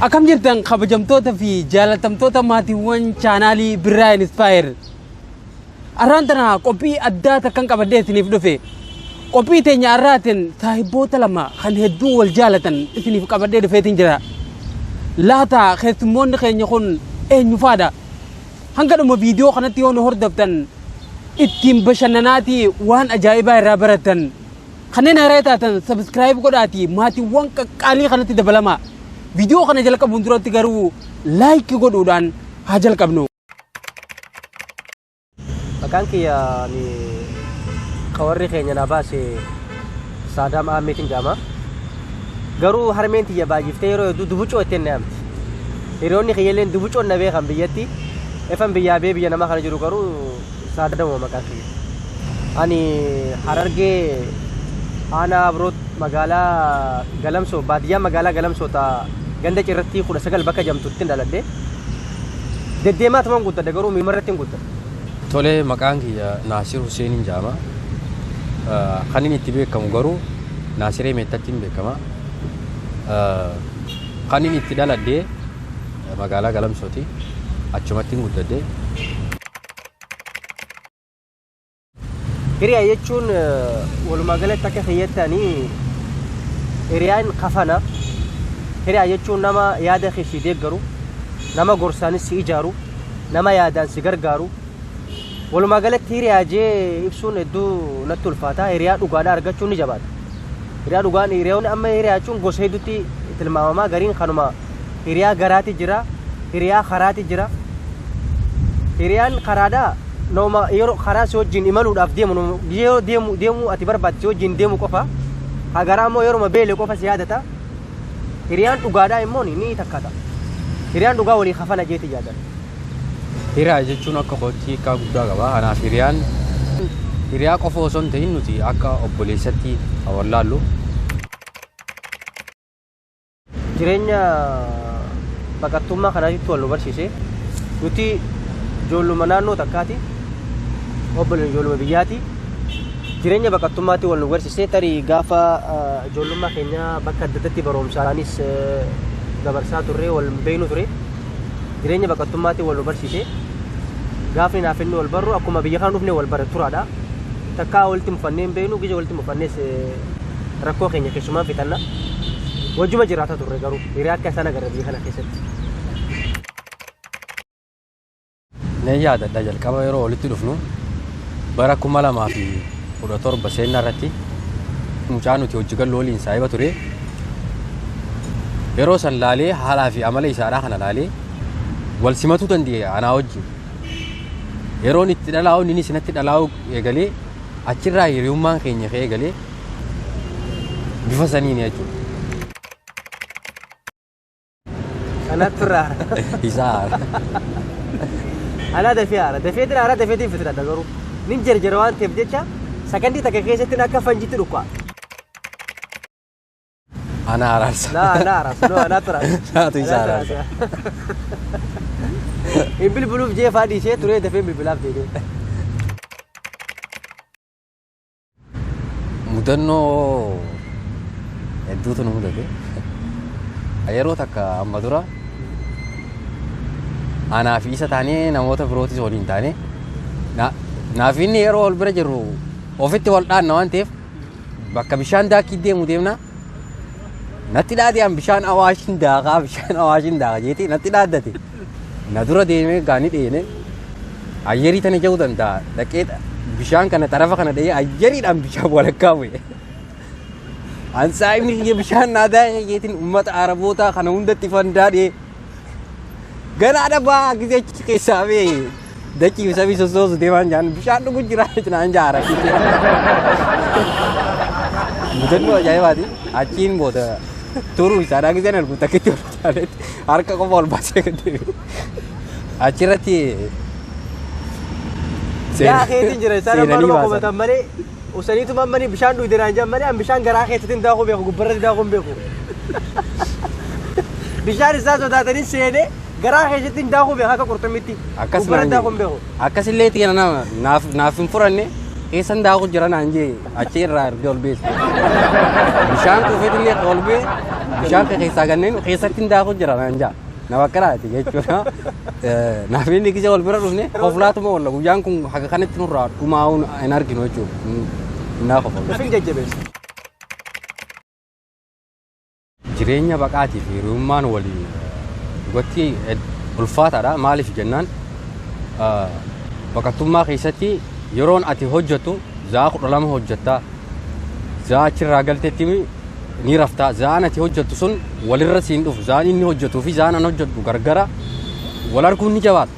أكم جرتن خبجمتوتا في جالتمتوتا ماتيوان channel براين إنسباير أرانتنا كوبي أداتا كان كبديت نفدوفي كوبي تاني أراتن صاحبوتا لما خن هدو والجالتن إثني في كبديت فيتين جرا لا تا خيثمون خين يكون نفادا هنقدر ما فيديو خناتيون هردبتن إتيم بشنناتي وان أجايبا رابرتن خنينا ريتاتن سبسكرايب قداتي ماتيوان كالي خناتي دبلما فيديو خنا جلك بندرات تجارو لايك قدودان هاجل كبنو. أكان كيا ني خواري خيني نباسي صادام آميتين جاما. جارو هرمين تيجا باجي فتيرو دبوچو اتنام. هيروني خيالين دبوچو نبي خم بيجتي. إفهم بيا بيا نما خنا جرو جارو صادام وما كافي. أني حررجي أنا بروت مقالة قلمسو بادية مقالة قلمسو تا ganda cirratti kudha sagal bakka jamtutti daladde deddeemaa taman guuttadde garuu mimarratti hin guuttadde. Tole maqaan kiyya Naasir Hussein Jaama kan inni itti beekamu garuu Naasiree Meettatti hin beekama. Kan inni itti daladde magaalaa Galamsooti achumatti hin guuttadde. Hiriyaa jechuun walumaa galatti akka fayyattanii hiriyaan kafana. Hiriyaa jechuun nama yaada keessa deeggaru, nama gorsaanis si ijaaru, nama yaadaan si gargaaru. Walumaa galatti hiriyaa jee ibsuun hedduu natti ulfaata. Hiriyaa dhugaadhaa argachuun ni jabaata. Hiriyaa dhugaan hiriyoonni amma hiriyaa jechuun gosa hedduutti tilmaamamaa gariin kanuma hiriyaa garaati jira, hiriyaa karaati jira. Hiriyaan karaadhaa nama yeroo karaa si wajjin imaluudhaaf deemu ati barbaadde si wajjin deemu qofa. Hagaraa immoo yeroo beele qofa si yaadata. Hiriyaan dhugaadhaa immoo ni takkata. Hiriyaan dhugaa walii kafana jeeti jaadan. Hiriyaa jechuun akka kootii akka guddaa qaba. Kanaaf hiriyaa qofa osoo hin ta'in nuti akka obboleessatti wallaallu. Jireenya baqattummaa kanaatti wal nu barsiise. Nuti ijoolluma naannoo takkaati. Obboleen ijoolluma biyyaati. Jireenya baqattummaatti wal nu barsiise tarii gaafa ijoollummaa keenya bakka adda addaatti barumsaanis dabarsaa turre wal beeknu ture. Jireenya baqattummaatti wal nu barsiise. Gaafni naaf inni wal barru akkuma biyya kana dhufnee wal bara turaadha. Takkaa walitti mufannee hin beeknu gija walitti mufannees rakkoo keenya keessumaan fixanna. Wajjuma jiraata turre garuu hiriyaa akka isaan agarra biyya kana keessatti. Ne yaadadha jalqaba yeroo walitti dhufnu bara 2017 seenaa irratti mucaa nuti hojii galuu waliin saahiba ture. Yeroo san laalee haalaa fi amala isaadhaa kana laalee wal simatuu dandeenya anaa wajjin. Yeroon itti dhalaa'u inni sinatti dhalaa'u eegalee achirraa hiriyummaan keenya ka'ee eegalee bifa saniin jechuudha. Kanatti irraa Isaa Ana dafeetiin haara dafeetiin fitadha garuu nin jarjara waan ta'eef jecha sakandii takka keessatti akka fanjitti dhukka. ana araarsa. Na araarsa no ana tura. Naatu isaa araarsa. Bilbiluuf jeefaa dhiisee turee dafee bilbilaaf deemee. Mudannoo hedduutu nu mudate. Yeroo takka amma dura anaa fi isa taanee namoota birootis waliin taane naaf inni yeroo wal bira jirru ofitti wal dhaanna waan ta'eef bakka bishaan daakii deemu deemna natti dhaadiyaan bishaan awaashin daakaa jeeti natti dhaaddate na dura deemee gaanii dheene ayyarii tana ja'uu danda'a dhaqee bishaan kana tarafa kana dha'ee ayyariidhaan bishaan walakkaa bu'e. Ansaa'imni kiyya bishaan naadaa jeetiin uummata Arabootaa kana hundatti fandaadhee ganaadha baa gisee keessaa bee dachii sabii sossoosu deemaan jaan bishaan dhugu jira naan jaara. Mudannoo ajaa'ibaati achiin booda turuu isaadhaa giseen argu takkitti ol jaaletti harka qofa ol baasee kan deebi'u achirratti yaa keetiin jira isaan ammaa qubatan malee usaniitu mammanii bishaan dhuudiraan jaan malee an bishaan garaa keessatti daakuu beeku gubbarratti daakuu hin beeku. Bishaan isaa sodaatanii seenee garaa keessatti daakuu beeku akka qurxummitti gubbarratti daakuu hin beeku. Akkasillee xiqqaa naaf hin furanne keessan daakuu jira naan jee achi irraa erga ol beesu. Bishaan kuufeetillee ol bee bishaan keessaa ganneen keessatti hin daakuu jira naan jaa na bakkaraati jechuudha naaf inni gisa wal bira dhufne qoflaatuma walla guyyaan kun haga kanatti nurraa dhumaa'uun hin arginu jechuudha naa qofa. Rafin jajjabeessa. Jireenya baqaatii fi hiriyummaan walii gotti ulfaataadha maaliif jennaan baqattummaa keessatti yeroon ati hojjettu zaa 12 hojjettaa zaa achirraa galteetti ni raftaa zaan ati hojjettu sun walirra siin dhufu zaan inni hojjetuu fi zaan an hojjedhu gargara wal arguun ni jabaata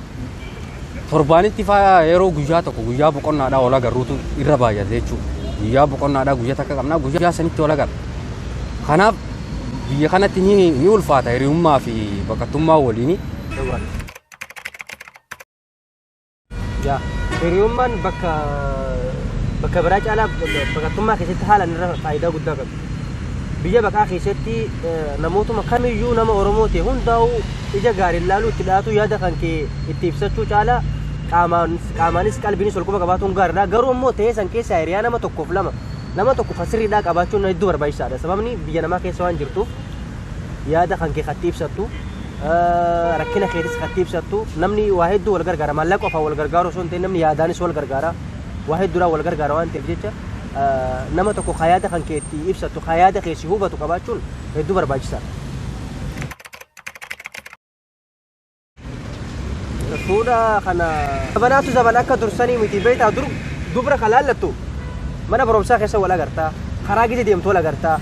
torbaanitti faa yeroo guyyaa tokko guyyaa boqonnaadhaa wal agarruutu irra baay'ata jechuudha guyyaa boqonnaadhaa guyyaa takka qabnaa guyyaa sanitti wal agarra kanaaf biyya kanatti ni ulfaata hiriyummaa fi baqattummaa waliini. Yaa hiriyummaan bakka biraa caalaa baqattummaa keessatti haalaan irra faayidaa guddaa qabu. Biyya baqaa keessatti namootuma kamiyyuu nama Oromoo ta'e hundaa'uu ija gaariin ilaaluu itti dhiyaatu yaada kan kee itti ibsachuu caalaa qaamaanis qalbiinis wal quba qabaatuun gaariidha. Garuu immoo ta'ee san keessaa hiriyaa nama tokkoof lama nama tokko fasiriidhaa qabaachuun hedduu barbaachisaadha. Sababni biyya namaa keessa waan jirtuuf yaada kan kee itti ibsattu rakkina keetis itti ibsattu namni waa hedduu wal gargaara maallaqa qofaan wal gargaaru osoo hin ta'in namni yaadaanis wal gargaara waa hedduudhaan wal gargaara waan ta'eef jecha nama tokko yaada kan kee itti ibsattu yaada kee si hubatu qabaachuun hedduu barbaachisaadha. Fuudha kana banaatu zaman akka dursanii miti beektaa dubra kalaallattu mana barumsaa keessa wal agartaa karaa gidi deemtu wal agartaa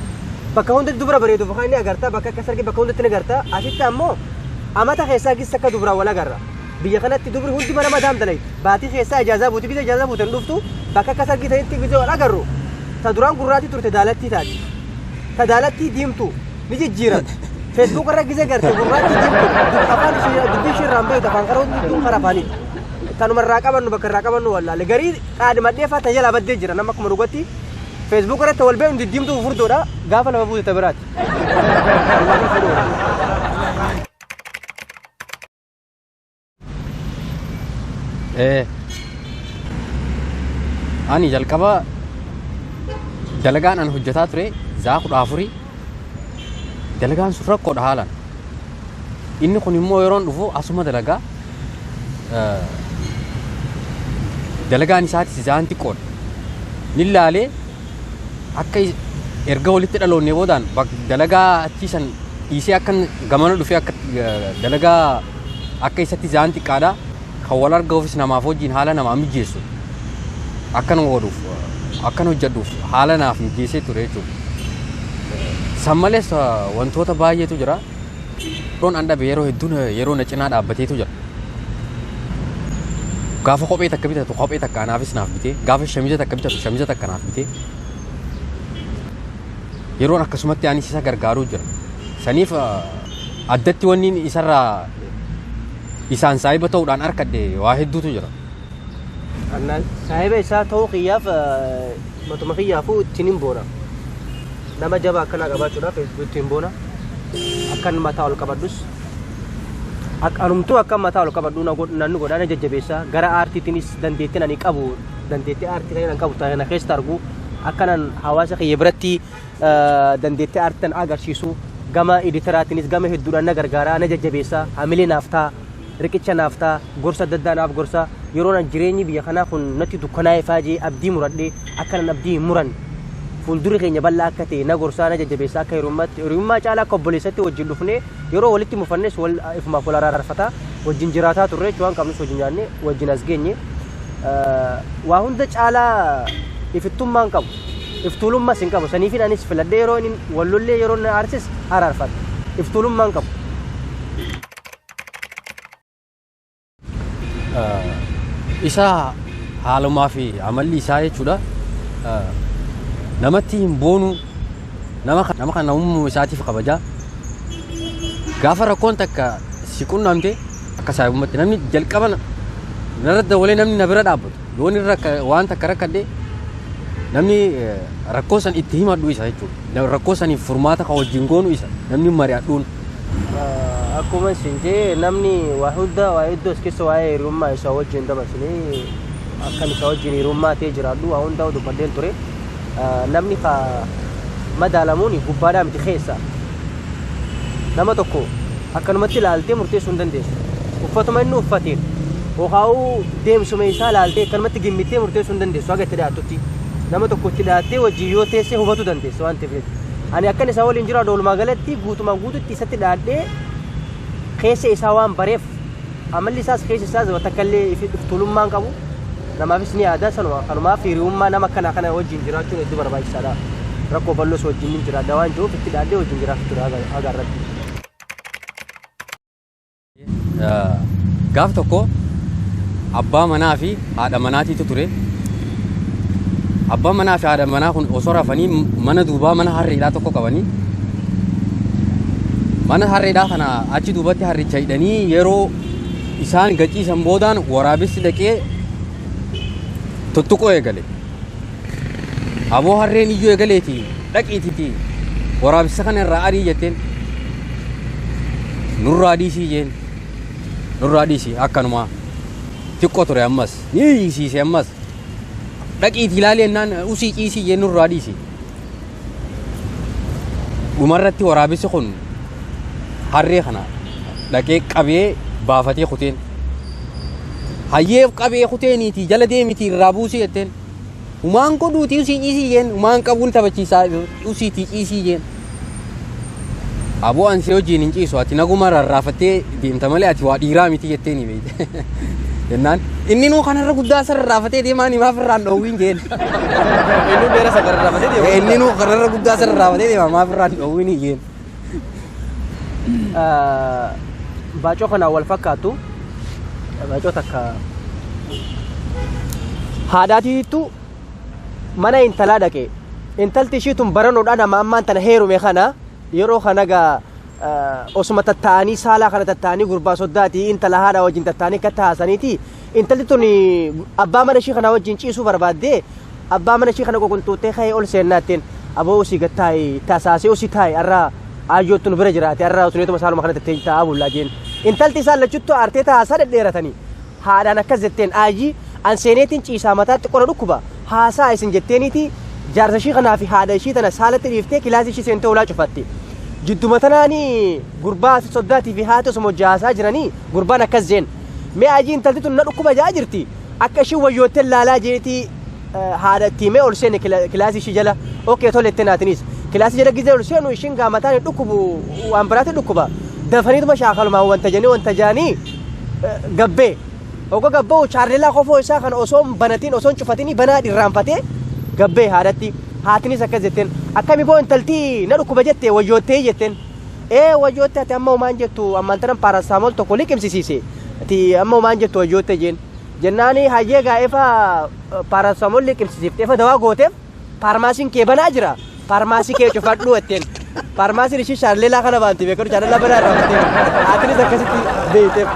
bakka hundatti dubra bareedu bakka inni agartaa bakka akka sargi bakka hundatti ni agartaa asitti ammoo amata keessaa gisa akka dubraa wal agarra biyya kanatti dubri hundi mana madaam dalay baatii keessaa ijaazaa buuti gisa ijaazaa buutan dhuftu bakka akka sargi ta'etti gisa wal agarru ta duraan gurraatti turte daalattii taati ta daalattii diimtu ni jijjiiramte Facebook irra gisa garte gurraatti diimtu afaan dubbii shirraan beektu afaan karaa karaa afaanii tanuma irraa qabannu bakka irraa qabannu wallaalle garii qaadhimadhee faa tajaajila baddee jira nama akkuma dhugatti Facebook irratti wal beeknu diddiimtuu furdoodha gaafa lama buute biraati. Ani jalqaba dalagaan an hojjetaa ture zaa 14 dalagaan sun rakkoodha haalaan inni kun immoo yeroon dhufu asuma dalagaan isaatis zaan xiqqoodha nillaalee akka erga walitti dhaloonnee boodaan dalagaa achiisan dhiisee akkan gamana dhufee akka dalagaa akka isatti zaan xiqqaadha kan wal arguufis namaaf wajjin haala namaa mijeessu akkan godhuuf akkan hojjedhuuf haala naaf mijeessee ture jechuudha. San malees wantoota baay'eetu jira. Roon an dhabe yeroo hedduun yeroo na cinaa dhaabbateetu jira. Gaafa kophee takka bitatu kophee takka anaafis naaf bitee gaafa shamiza takka bitatu shamiza takka naaf bitee yeroon akkasumatti anis isa gargaaruu jira. Saniif addatti wanni isarraa isaan saahiba ta'uudhaan arkadhe waa hedduutu jira. Saahiba isaa ta'uu kiyyaaf matuma kiyyaafuu ittiin hin boona. Nama jabaa akkanaa qabaachuudhaaf ittiin boona. Akkan mataa ol qabadhus anumtuu akka mataa ol qabadhu nannu godhaana jajjabeessaa gara aartiitiinis dandeettiin ani qabu dandeettii aartii kan ani qabu ta'e na keessa argu akkanan hawaasa kiyya biratti dandeettii aartiin agarsiisu gama editaraatiinis gama hedduudhaan na gargaaraa na jajjabeessaa hamilee naaf ta'a riqicha naaf ta'a gorsa adda addaa naaf gorsa yeroon an jireenyi biyya kanaa kun natti dukkanaa'ee faajee abdii muradhee akkanan abdii hin muran fuuldurri keenya bal'aa akka ta'e na gorsaa na jajjabeessaa akka hiriyummaa caalaa akka obboleessatti wajjin dhufnee yeroo walitti mufannes ifumaaf wal araarfataa wajjin jiraataa turre waan qabnus wajjin nyaanne wajjin as geenye waa hunda caalaa ifittummaan qabu iftuulummaas hin qabu saniifin anis filadhee yeroo inni wallollee yeroo na aarsis araarfata iftuulummaan qabu. Isa haalumaa fi amalli isaa jechuudha. Namatti hin boonu nama kan namummaa isaatiif kabajaa gaafa rakkoon takka si qunnamte akka saayibumatti namni jalqaba narra dabalee namni na bira dhaabbatu yoo inni waan takka rakkadhe namni rakkoo san itti himadhu isa jechuudha rakkoo saniif furmaata kan wajjin goonu isa namni mari'adhuun. Akkuma isin jee namni waa hedduu as keessa waa'ee hiriyummaa isaa wajjin dabarsinee akkan isaa wajjin hiriyummaa ta'ee jiraadhu waa hundaa dubbadheen ture. Namni ka madaalamuun gubbaadhaa miti keessa nama tokko akkanumatti ilaaltee murteessuu hin dandeessu. Uffatuma inni uffateen yookaan deemsuma isaa ilaaltee akkanumatti gimmittee murteessuu hin dandeessu haga itti dhiyaatutti. Nama tokko itti dhiyaattee wajjin yoo teessee hubatu dandeessa waan ta'eef. Ani akkan isaa waliin jiraadhu walumaa galatti guutumaan guututti isatti dhiyaadhee keessa isaa waan bareef amalli isaas keessa isaas takkallee iftulummaan qabu namaafis ni aadaa sanuma kanumaaf hiriyummaa nama kana wajjin jiraachuun hedduu barbaachisaadha. Rakkoo bal'oos wajjin ni jiraadha waan jiruuf itti dhiyaadhee wajjin jiraachuu ture agarratti. Gaaf tokko abbaa manaa fi haadha manaatiitu ture. Abbaan manaa fi haadha manaa kun osoo rafanii mana duubaa mana harreedhaa tokko qabanii mana harreedhaa kana achi duubatti harricha hidhanii yeroo isaan gachiisan boodaan waraabessi dhaqee tuttuqoo eegale. Aboo harreen iyyuu eegaleeti dhaqiititi waraabessa kana irraa adii jetteen nurraa dhiisii jeen nurraa dhiisii akkanumaa xiqqoo ture ammas ni dhiisiise ammas dhaqiitii ilaalee naan usii ciisii jeen nurraa dhiisii. Dhumarratti waraabessi kun harree kana dhaqee qabee baafatee kuteen hayyeef qabee kuteeniiti jala deemiti irraa buusii jetteen umaan godhuutii usii ciisii jeen umaan qabuun taphachiisaa usiitii ciisii jeen. Aboo ansee hojiin hin ciisu ati naguma rarraafattee deemta malee ati waa dhiiraa miti jetteeni beekte jennaan inni nuu kanarra guddaa isa rarraafatee deemaa ni maaf irraan dhoowwiin jeen. Inni beera isa rarraafatee deema. Inni nuu kanarra guddaa isa rarraafatee deemaa maaf irraan dhoowwiin jeen. Baacoo kanaan wal fakkaatu baacoo takka haadhaatiitu mana intalaa dhaqe intalti ishiitun baranoodhaan amma ammaan tana heerume kana yeroo kana gaa osuma tattaa'anii saalaa kana tattaa'anii gurbaa soddaatii intala haadha wajjin tattaa'anii akka taasaniiti intalti tun abbaa mana ishii kana wajjin ciisuu barbaaddee abbaa mana ishii kana qoqontuuttee ka'ee ol seennaatteen aboo usii gattaa'e tasaasee usii taa'e arraa ayyoottun bira jiraate arraa usuneetuma saaluma kana tattee taa'aa bullaa jeen intalti isaan lachuttu aartee taasaa dhedheeratanii haadhaan akkas jetteen ayyii anseeneetiin ciisaa mataatti qora dhukkuba haasaa isin jetteeniiti jaarsa ishii kanaa fi haadha ishii tana saalatti dhiiftee kilaasii ishii seentee ulaa cufatte jidduma tanaanii gurbaa soddaatii fi haati osuma hojjaasaa jiranii gurbaan akkas jeen mee ayyii intalti tun na dhukkuba jaa jirti akka ishii wayyoottee laalaa jeetii haadha tiimee ol seene kilaasii ishii jala ookee tolettee naatinis kilaasii jala gizee ol seenu ishiin gaamataan dhukkubu waan biraatti dhukkuba dafaniituma shaakalumaan wanta janii wanta jaanii gabbee ogo gabboo chaarlelaa kofoo isaa kana osoo banatiin osoo cufatiin banaa dhirraanfatee gabbee haadhatti haatinis akkas jetteen akkami boo intalti na dhukkuba jettee wayyoottee jetteen wayyoottee ati amma homaan jettu ammaan tanan paarasaamool tokko liqimsisiise ati amma homaan jettu wayyoottee jeen jennaani hayyee gaa'eefa paarasaamool liqimsisiifte efa dawaa gooteef paarmaasiin kee banaa jira paarmaasii kee cufadhu jetteen paarmaasiin ishii chaarlelaa kana baanti beekadu chaarlelaa banaa irraa haatinis akkasitti beeyteef.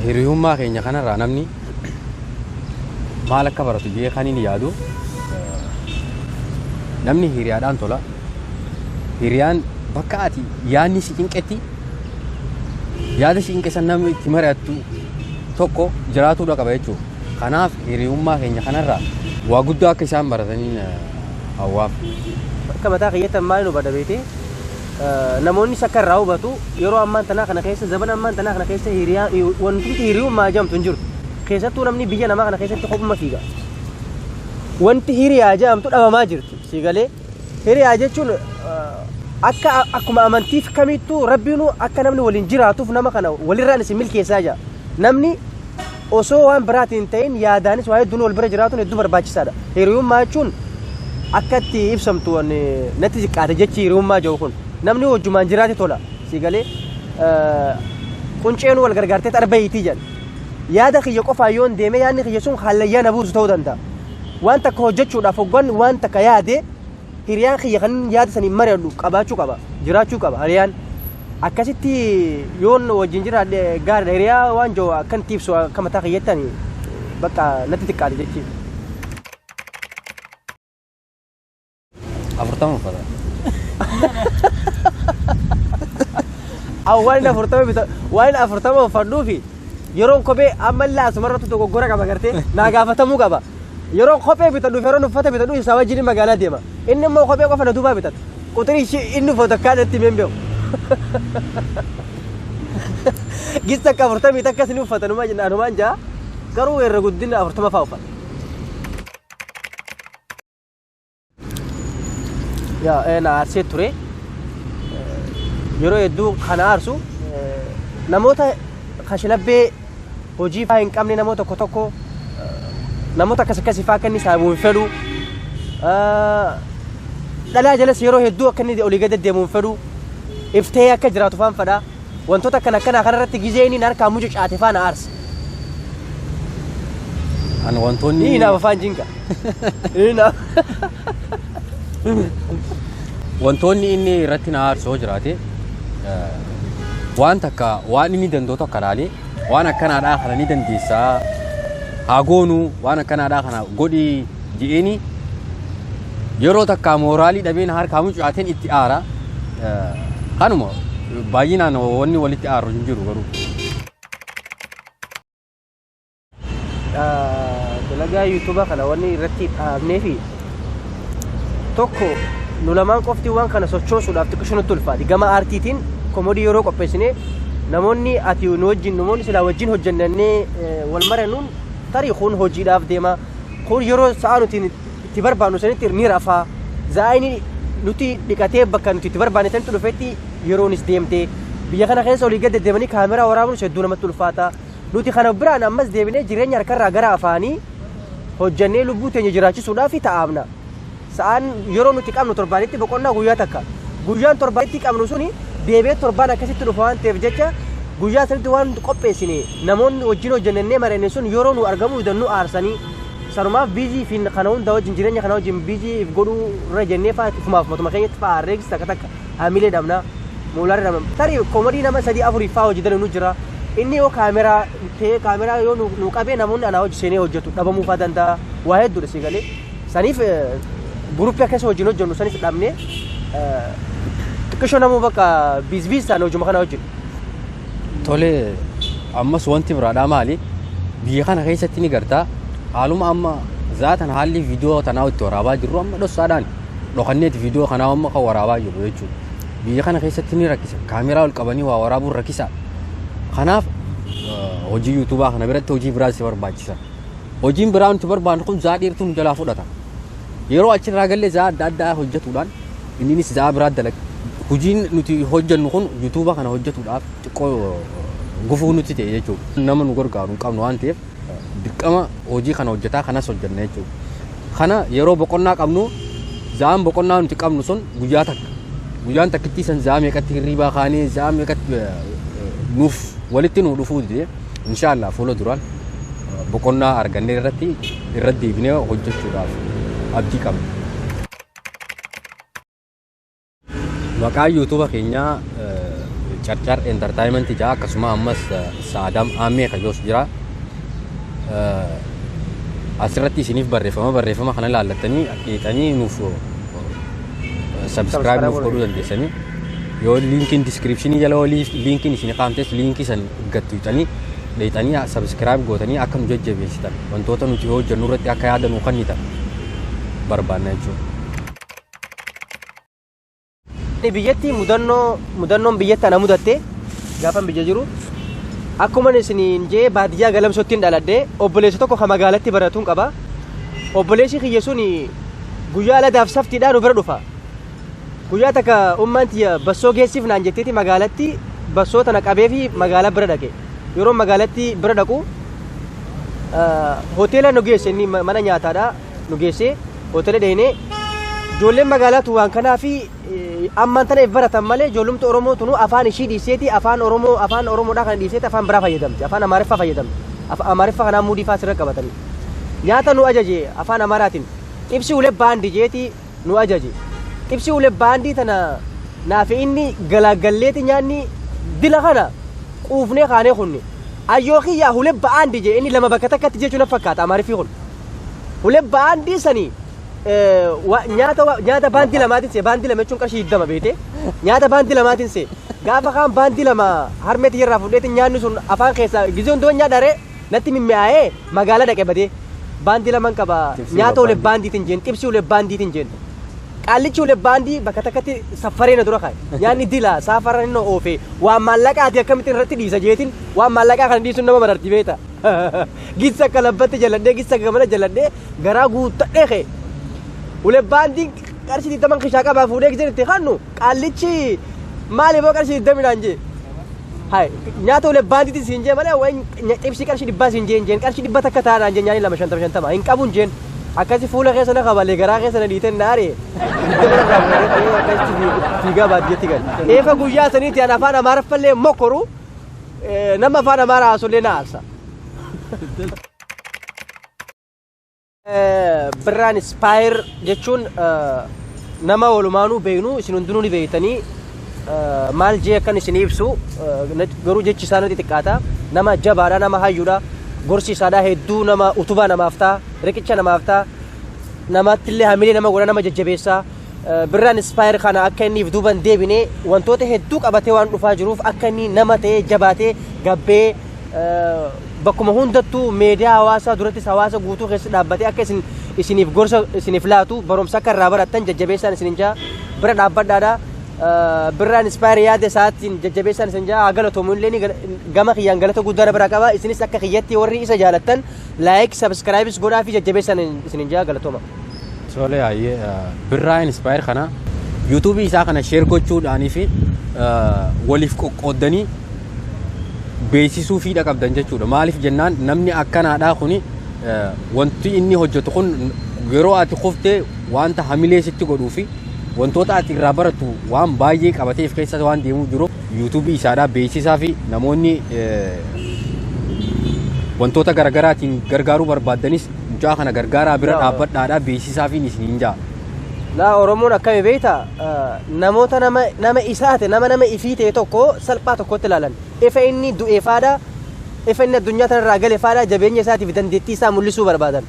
Hiriyummaa keenya kanarraa namni maal akka baratu jee kan inni yaadu namni hiriyaadhaan tola. Hiriyaan bakka ati yaadni si cinqetti yaada si cinqesan namni itti mari'attu tokko jiraatuudha qaba jechuudha. Kanaaf hiriyummaa keenya kanarraa waa guddaa akka isaan barataniin hawwaaf. Akka mataa keeyyatan maal nu bada beekte namoonni sakka irraa hubatu yeroo ammaan tanaa kana keessa zaman ammaan tanaa kana keessa wanti hiriyummaa jedhamtu hin jiru keessattuu namni biyya namaa kana keessatti kopuma fiiga wanti hiriyaa jedhamtu dhabamaa jirti siigalee hiriyaa jechuun akkuma amantiif kamittuu rabbiinu akka namni waliin jiraatuuf nama kana walirraan isin milkeessaa jira namni osoo waan biraatiin ta'in yaadaanis waa hedduun wal bira jiraatuun hedduu barbaachisaadha hiriyummaa jechuun akkatti ibsamtu natti ziqqaate jechi hiriyummaa jiru kun namni wajjumaan jiraate tola siigalee qunceen wal gargaartee arbayitii jedhan yaada kiyya qofaa yoon deeme yaadni kiyya sun hallayyaa na buusu ta'uu danda'a waan takka hojjechuudhaaf hoggan waan takka yaade hiriyaan kiyya kan yaada sanii mari'adhu qabaachuu qaba jiraachuu qaba hiriyaan akkasitti yoon wajjin jiraadhe gaariidha hiriyaa waan jiru akkan tiibsu akka mataa kiyyattan bakka natti xiqqaate jechi. Afurtama uffata. Waan afurtama uffadhuu fi yeroon kophee ammallee asumarratti dogoggora qaba gartee naa gaafatamuu qaba. yeroo kophee bitadhu yeroo uffata bitadhu isaa wajjin magaalaa deema inni immoo kophee qofa na duubaa bitata quxirii ishee inni uffata kaadatti membeewu gista akka 40 takka isin uffatanuma jennaanuma jaa garuu irra guddina 40 fa'aa uffata yaa na arsee ture yeroo hedduu kana aarsu namoota kashlabbee hojii faa hin qabne namoota tokko namoota akkasii faa kan isaa bu'uun fedhu dhalaa jalas yeroo hedduu akka inni olii gadi deemuun fedhu iftee akka jiraatu faan fedha wantoota akkana kanarratti gizee inni harkaa mucu caate faa na aarsa. An wantoonni Ni na faan jinka. Ni na. wantoonni inni irratti na aarsoo jiraate waan takka waan inni danda'u tokko laalee waan akkanaadhaa kana ni dandeessaa haa goonu waan akkanaadhaa kana godhi je'eeni yeroo takka mooraalii dhabeen harkaa mucaateen itti aara kanuma baay'inaan wanni walitti aaru hin jiru garuu. Dalagaa yuutuuba kana wanni irratti dhaabnee fi tokko nu lamaan qofti waan kana sochoosuudhaaf xiqqoo nutti ulfaati gama aartiitiin koomedii yeroo qopheessine namoonni ati nu wajjin namoonni silaa wajjin hojjannee wal maranuun tarii kun hojiidhaaf deema kun yeroo sa'a nuti itti barbaannu sanitti ni rafaa zaayini nuti dhiqatee bakka nuti itti barbaanne sanitti dhufetti yeroonis deemtee biyya kana keessa olii gad deddeemanii kaameraa waraabuun hedduu namatti ulfaata nuti kana biraan ammas deebinee jireenya harkarraa gara afaanii hojjannee lubbuu teenya jiraachisuudhaaf ta'amna. Sa'aan yeroo nuti qabnu torbaanitti boqonnaa guyyaa takka guyyaan torbaanitti qabnu suni deebee torbaan akkasitti dhufa waan ta'eef jecha guyyaa sanitti waan qopheessine namoonni wajjin hojjannee marenne sun yeroo nu argamu idannu aarsanii sanumaaf biizii fi kana hunda wajjin jireenya kana wajjin biizii godhuu irra jennee fa'aa ifumaaf matuma keenyatti fa'aa reegis takka takka hamilee dhabna muulaarra dhabna tarii koomedii nama 3-4 fa'aa hojjetan nu jira inni yoo kaameraa yoo nu qabee namoonni anaa hojii seenee hojjetu dhabamuu fa'aa danda'a waa hedduudha si galee saniif guruppii akkasii wajjin hojjennu sanis dhabnee xiqqishoo namuu bakka biizbiisaan hojjuma kana hojjennu. Tole ammas wanti biraadhaa maali biyya kana keessatti ni gartaa haaluma amma zaatan haalli viidiyoo tanaa itti waraabaa jirru amma dhossaadhaan dhokanneeti viidiyoo kanaa amma kan waraabaa jiru jechuudha. Biyya kana keessatti ni rakkisa kaameraa ol qabanii waa waraabuun rakkisa. Kanaaf hojii yuutuubaa kana biratti hojii biraas si barbaachisa. Hojiin biraa nuti barbaannu kun zaa dheertuu nu jalaa fudhata. Yeroo achirraa gallee zaa adda addaa hojjetuudhaan innis zaa biraa dalaga. Hojiin nuti hojjennu kun yuutuubaa kana hojjetuudhaaf xiqqoo gufuu nuti ta'e jechuudha. Nama nu gargaaru hin qabnu waan ta'eef dirqama hojii kana hojjetaa kanas hojjenna jechuudha. Kana yeroo boqonnaa qabnu zaan boqonnaa nuti qabnu sun guyyaan takkitti san zaa meeqatti hirriibaa kaanee zaa meeqatti nuuf walitti nu dhufuu dide inshaallah fuula duraan boqonnaa argannee irratti deebinee hojjechuudhaaf abdii qabna. Maqaan yuutuuba keenyaa Carcar Entertainment jaa akkasuma ammas Saadam Aamee kajoos jira. Asirratti isiniif barreeffama kana ilaallattanii dhiyeessanii nuuf subscribe nuuf godhuu dandeessanii yoo linkiin descriptionii jala linkiin isin qaamtes linkii san gattuutanii dheeytanii subscribe gootanii akka nu jajjabeessitan wantoota nuti hojjennu irratti akka yaada nu kennitan barbaanna jechuudha. Biyyatti mudannoon biyyatti ana mudatte gaafan biyya jiru akkuma isiniin jee baadiyyaa galamsootiin dhaladhee obboleessi tokko kan magaalatti baratuun qaba. Obboleessi kiyya sun guyyaa aladaaf saftiidhaan nu bira dhufa. Guyyaa takka ummanti bassoo geessiif naan jetteeti magaalatti bassoo tana qabee fi magaalaa bira dhaqe. Yeroo magaalatti bira dhaqu hoteela nu geesse inni mana nyaataadha nu geesse hoteela dheenee ijoolleen magaalaatu waan kanaa fi ammaan tana baratan malee ijoollumti Oromoo tunu afaan ishii dhiiseeti afaan Oromoodhaa kana dhiiseeti afaan biraa fayyadamti afaan Amaariffaa fayyadamti Amaariffaa kanaa muudii faa sirra qabatanii nyaata nu ajaje afaan Amaaraatiin ibsi ulee baandii jeeti nu ajaje ibsi ulee baandii tana naaf inni galaagalleeti nyaanni dila kana quufnee kaanee kunne ayyoo kiyyaa ulee baandii jee inni lama bakka takkatti jechuun fakkaata Amaariffii kun ulee baandii sanii nyaata baandii lamaatiin see baandii lama jechuun qarshii 20 beete nyaata baandii lamaatiin see gaafa kaan baandii lama harmeeti irraa fudheeti nyaanni sun afaan keessaa gizee hundoo nyaadhare natti mimmi'aayee magaalaa dhaqe badee باندي لمن كبا نياتو ولا باندي تنجين تبسي ولا باندي تنجين قالتش ولا باندي بكتكتي سفرين دروخاي يعني ديلا سافر انه اوفي ومالك ادي كم تنرتي دي سجيتين ومالك كان دي سنما مرتي بيتا جيسا كلبت جلدي جيسا كمل جلدي غراغو تدخي ولا باندي قرشي دي تمن خشاكا بافودك زين تخانو قالتش مالي بو قرشي دمي دانجي هاي نياتو ولا باندي تسينجي مالا وين تبسي قرشي دي باسينجين جين قرشي دي بتكتا نانجي يعني لما شنتما ان كابون جين akasi fuula keessa na qabale garaa keessa na dhiiten naare fiigaa baadiyyaatti gal eefa guyyaa saniiti an afaan amaaraffallee mokoru nama afaan amaaraa haasollee na aarsa birraan ispaayir jechuun nama walumaanuu beeknu isin hundinuu ni beektanii maal jee akkan isin ibsu garuu jechi isaa nuti xiqqaata nama jabaadha nama hayyuudha gorsi isaadhaa hedduu nama utubaa namaaf ta'a riqicha namaaf ta'a namatti illee hamilee nama godha nama jajjabeessaa birraan ispaayir kana akka inni duuban deebine wantoota hedduu qabatee waan dhufaa jiruuf akka inni nama ta'ee jabaatee gabbee bakkuma hundattuu meediyaa hawaasaa durattis hawaasa guutuu keessa dhaabbatee akka isiniif gorsa isiniif laatu barumsa akka irraa barattan jajjabeessaan isin jaa bira dhaabbadhaadha birraan ispaayir yaada isaatiin jajjabeessaan isin jaa galatoomu illee gama kiyyaan galata guddaa bira qaba isinis akka kiyyatti warri isa jaalattan laayik sabskiraayibis godhaa fi jajjabeessaan isin jaa galatooma. Sole ayyee birraan ispaayir kana yuutuubii isaa kana sheer gochuudhaanii fi waliif qoqqooddanii beeksisuu fi qabdan jechuudha. Maaliif jennaan namni akkanaadhaa kuni wanti inni hojjetu kun yeroo ati kuftee wanta hamilee sitti godhuu fi wantoota ati irraa baratu waan baay'ee qabateef keessa waan deemuu jiru yuutuubii isaadhaa beeksisaa fi namoonni wantoota garaagaraatiin gargaaruu barbaadanis mucaa kana gargaaraa bira dhaabbadhaadhaa beeksisaa fi isiniin jaa. Laa Oromoon akkami beekta namoota nama isaate nama ifiite tokko salphaa tokkotti ilaalan ifa inni du'eefaadha ifa inni addunyaa tanarraa galeefaadha jabeenya isaatiif dandeettii isaa mul'isuu barbaadan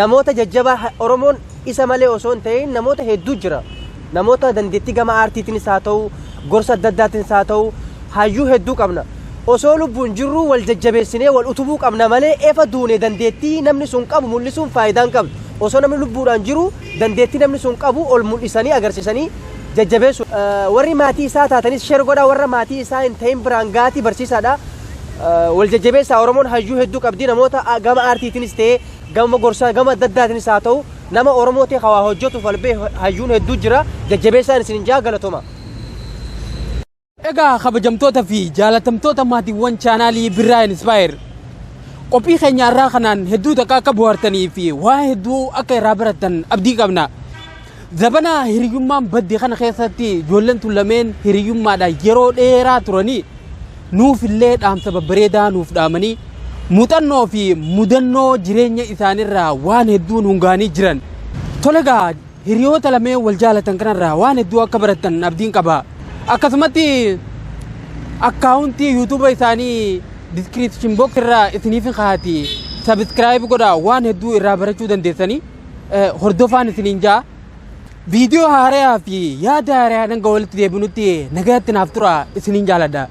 namoota jajjabaa Oromoon isa malee osoo hin ta'in namoota hedduu jira namoota dandeettii gama aartiitiinis haa ta'u gorsa adda addaatiinis haa ta'u hayyuu hedduu qabna osoo lubbuun jirru wal jajjabeessinee wal utubuu qabna malee efa duune dandeettii namni sun qabu mul'isuun faayidaan qabdu osoo namni lubbuudhaan jiru dandeettii namni sun qabu ol mul'isanii agarsiisanii jajjabeessu warri maatii isaa taatanis sheer godhaa warra maatii isaa hin ta'in biraan gaatii barsiisaadha wal jajjabeessaa Oromoon hayyuu hedduu qabdi namoota gama aartiitiinis ta'ee gama gorsaa gama adda addaatiinis haa ta'u nama Oromoo ta'e hawaa hojjetuuf walbee hayyuun hedduu jira jajjabeessaan isin jaa galatooma. Egaa kabajamtoota fi jaalatamtoota maatiiwwan chaanaalii birraan ispaayir qophii keenya irraa kanaan hedduu takka akka bohaartanii fi waa hedduu akka irraa baratan abdii qabna. Zabana hiriyyummaan badde kana keessatti ijoolleen tun lameen hiriyyummaadhaan yeroo dheeraa turanii nuuf illee dhaamsa babbareedaa nuuf dhaamanii muuxannoo fi mudannoo jireenya isaanirraa waan hedduun hungaanii jiran. Tolegaa hiriyoota lameen wal jaalatan kanarraa waan hedduu akka baratan abdiin qaba. Akkasumatti akkaawuntii yuutuuba isaanii diskiriipshin boks irraa isiniif kaa'ati sabskiraayib godhaa waan hedduu irraa barachuu dandeessanii hordofaan isiniin jaa viidiyoo haaraa fi yaada haaraa hanga walitti deebinutti nagaatti naaf tura isiniin jaaladha.